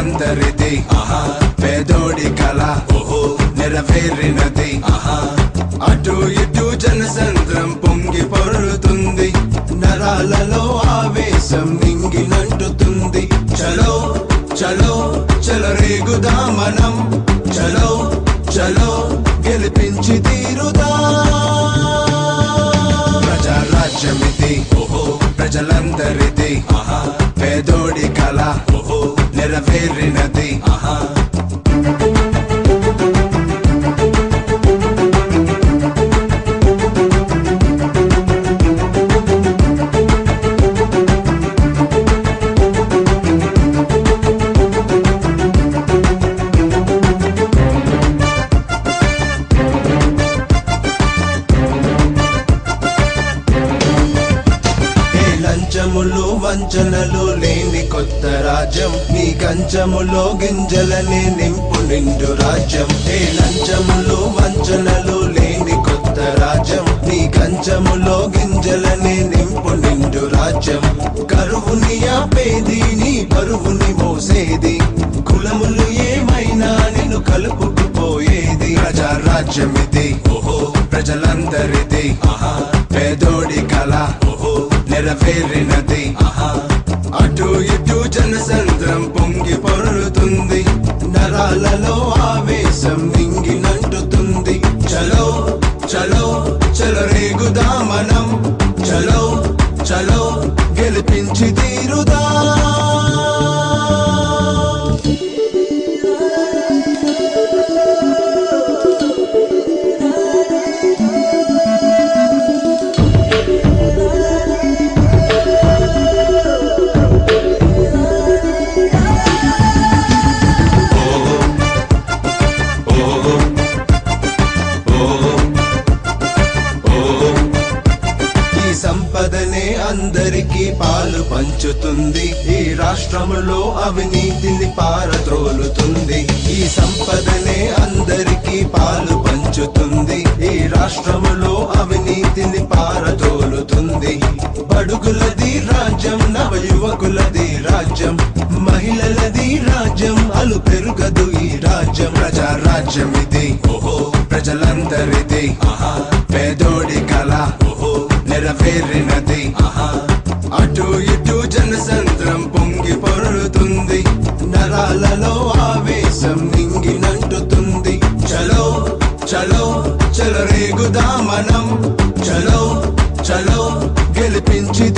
ప్రజలందరిది పేదోడి కళ నెరవేరినది. అటు ఇటు జనసంద్రం పొంగి పొరులుతుంది, నరాలలో ఆవేశం నింగినంటుతుంది. చలో చలో చెలరేగుదా మనం, చలో చలో గెలిపించి తీరుదా. ప్రజారాజ్యమిది ప్రజలందరిది పేదోడి కళ నెరవేరినది. లంచములు వంచనలు లేని కొత్త రాజ్యం, నీ కంచములో గింజలనే నింపు నిండు రాజ్యం. ఏ లంచములు వంచనలు లేని కొత్త రాజ్యం, నీ కంచములో గింజలనే నింపు నిండు రాజ్యం. కరువుని ఆపేది, నీ బరువుని మోసేది, కులములు ఏమైనా నిన్ను కలుపుకుపోయేది. ప్రజారాజ్యమిది ప్రజలందరిది పేదోడి కళ నెరవేరినది. అటు ఇటు జనసంద్రం పొంగి పొరులుతుంది, నరాలలో ఆవేశం నింగినంటుతుంది. చలో చలో చెలరేగుదా మనం, చలో చలో గెలిపించి తీరుదా. సంపదనే అందరికీ పాలు పంచుతుంది, ఈ రాష్ట్రములో అవినీతిని పారద్రోలుతుంది. ఈ సంపదనే అందరికీ పాలు పంచుతుంది, ఈ రాష్ట్రములో అవినీతిని పారద్రోలుతుంది. బడుగులది రాజ్యం, నవ యువకులది రాజ్యం, మహిళలది రాజ్యం, అలు పెరుగదు ఈ రాజ్యం. ప్రజారాజ్యం ఇది ప్రజలందరిది పేదోడి కళ నెరవేరినది. అటు ఇటు జనసంద్రం పొంగి పొరులుతుంది, నరాలలో ఆవేశం నింగినంటుతుంది. చలో చలో చెలరేగుదా మనం, చలో చలో గెలిపించి